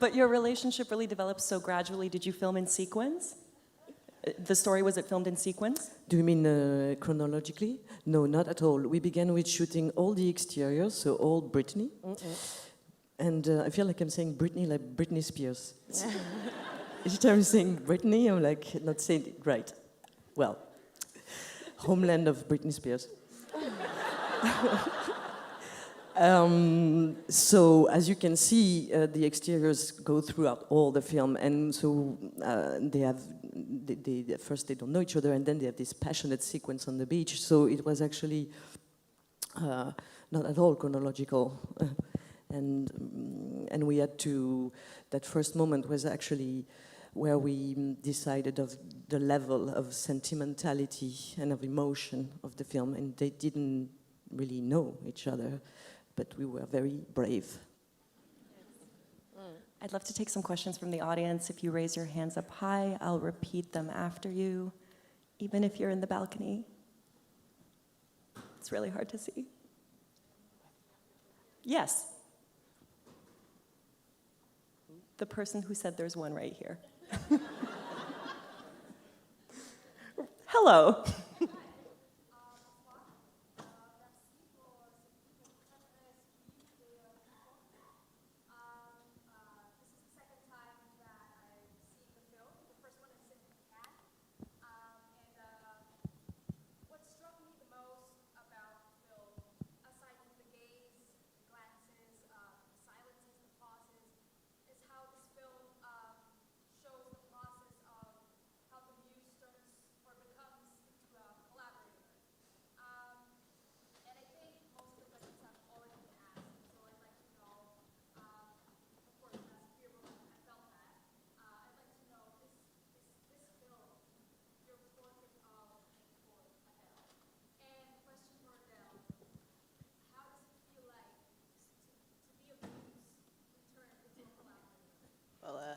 But your relationship really developed so gradually. Did you film in sequence? The story, was it filmed in sequence? Do you mean chronologically? No, not at all. We began with shooting all the exteriors, so all Brittany. And I feel like I'm saying Britney like Britney Spears. Each time I'm saying Britney, I'm like not saying it right. Well, homeland of Britney Spears. So as you can see, the exteriors go throughout all the film, and so at first they don't know each other, and then they have this passionate sequence on the beach. So it was actually not at all chronological, and we had to. That first moment was actually where we decided of the level of sentimentality and of emotion of the film, and they didn't really know each other. But we were very brave. I'd love to take some questions from the audience. If you raise your hands up high, I'll repeat them after you, even if you're in the balcony. It's really hard to see. Yes. The person who said there's one right here. Hello.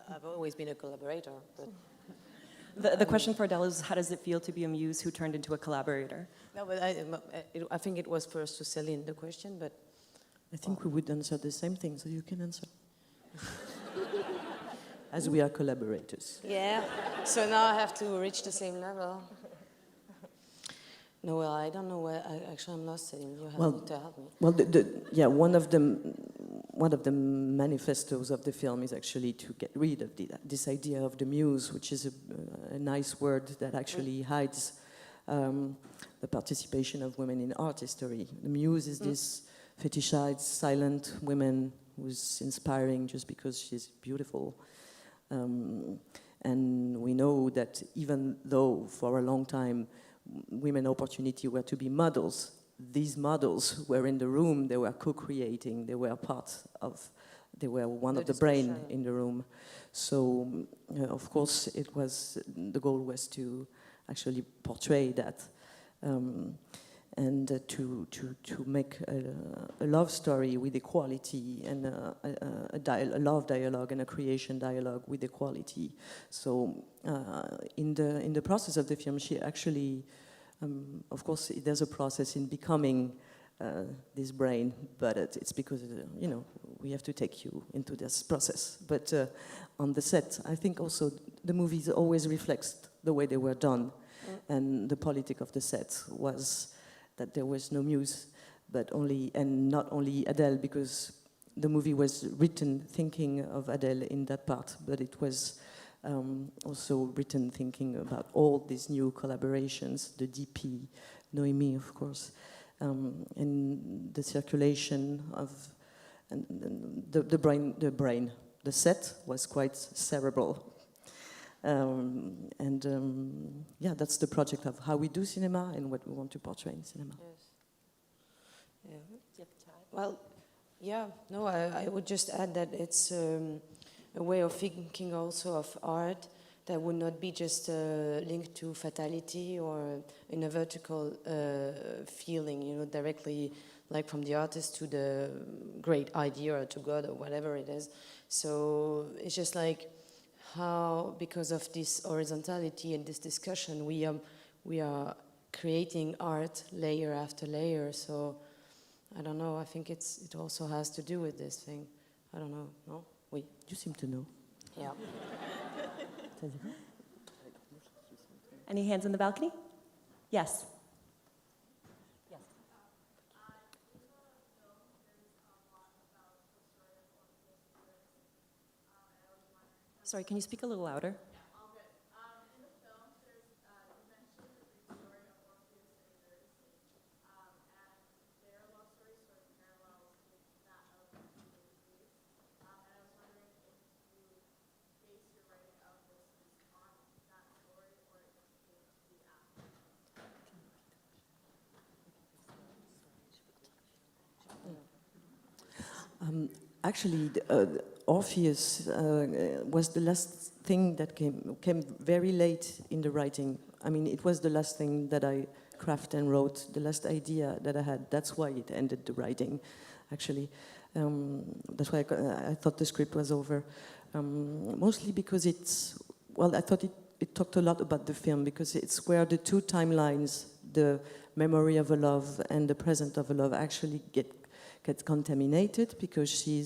I've always been a collaborator, but... The question for Adele is, how does it feel to be a muse who turned into a collaborator? No, but I think it was first to Céline, the question, but... I think we would answer the same thing, so you can answer. As we are collaborators. Yeah, so now I have to reach the same level. No, well, I don't know where, actually I'm lost, Céline, you have to help me. Well, one of the manifestos of the film is actually to get rid of this idea of the muse, which is a nice word that actually hides the participation of women in art history. The muse is this fetishized, silent woman who's inspiring just because she's beautiful. And we know that even though for a long time women opportunity were to be models, these models were in the room, they were co-creating, they were they were one of the brain in the room. So, of course, the goal was to actually portray that and to make a love story with equality and a love dialogue and a creation dialogue with equality. So, in the process of the film, she actually. Of course, there's a process in becoming this brain, but it's because, we have to take you into this process. But on the set, I think also the movies always reflects the way they were done. And the politic of the set was that there was no muse, and not only Adele, because the movie was written thinking of Adele in that part, but it was also written thinking about all these new collaborations, the DP, Noémie, of course, and the circulation of the brain. The set was quite cerebral. That's the project of how we do cinema and what we want to portray in cinema. Yes. Yeah. Well, yeah, no, I would just add that it's a way of thinking also of art that would not be just linked to fatality or in a vertical feeling, directly like from the artist to the great idea or to God or whatever it is. So it's just like how, because of this horizontality and this discussion, we are creating art layer after layer. So I don't know, I think it also has to do with this thing. I don't know, no? Oui. You seem to know. Yeah. Any hands in the balcony? Yes. Sorry, can you speak a little louder? Actually, Orpheus was the last thing that came very late in the writing. I mean, it was the last thing that I crafted and wrote, the last idea that I had. That's why it ended the writing, actually. That's why I thought the script was over. Mostly because I thought it talked a lot about the film, because it's where the two timelines, the memory of a love and the present of a love, actually get contaminated, because she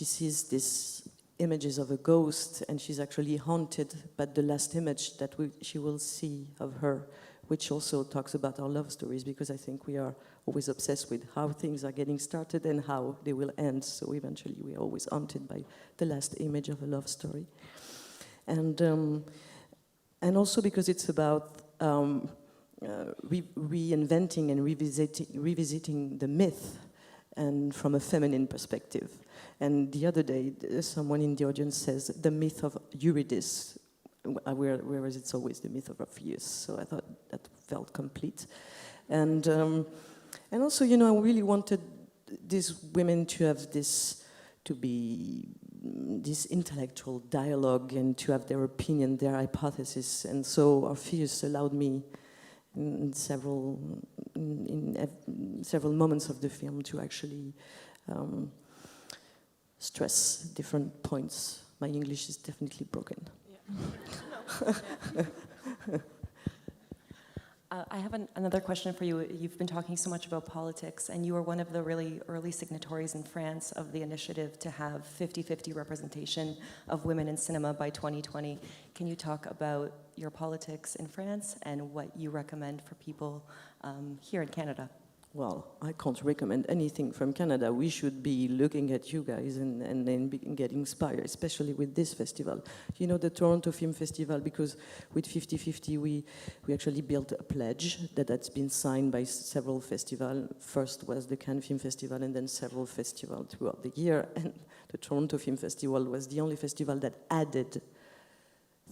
sees these images of a ghost, and she's actually haunted by the last image that she will see of her, which also talks about our love stories, because I think we are always obsessed with how things are getting started and how they will end. So eventually we are always haunted by the last image of a love story. And also because it's about reinventing and revisiting the myth, and from a feminine perspective. And the other day, someone in the audience says the myth of Eurydice, whereas it's always the myth of Orpheus. So I thought that felt complete. And also, I really wanted these women to have this intellectual dialogue and to have their opinion, their hypothesis. And so Orpheus allowed me in several moments of the film to actually stress different points. My English is definitely broken. Yeah. I have another question for you. You've been talking so much about politics, and you were one of the really early signatories in France of the initiative to have 50-50 representation of women in cinema by 2020. Can you talk about your politics in France and what you recommend for people here in Canada? Well, I can't recommend anything from Canada. We should be looking at you guys and then get inspired, especially with this festival. The Toronto Film Festival, because with 50-50 we actually built a pledge that's been signed by several festivals. First was the Cannes Film Festival, and then several festivals throughout the year. And the Toronto Film Festival was the only festival that added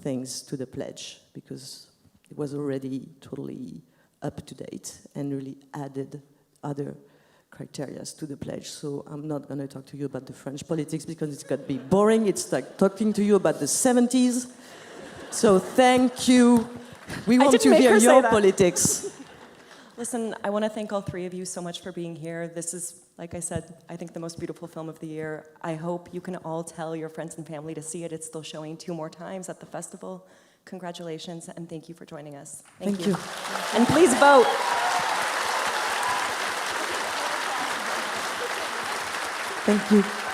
things to the pledge, because it was already totally up to date and really added other criteria to the pledge. So I'm not going to talk to you about the French politics, because it's going to be boring. It's like talking to you about the 70s. So thank you. We want to hear your politics. Listen, I want to thank all three of you so much for being here. This is, like I said, I think the most beautiful film of the year. I hope you can all tell your friends and family to see it. It's still showing 2 more times at the festival. Congratulations, and thank you for joining us. Thank you. And please vote. Thank you.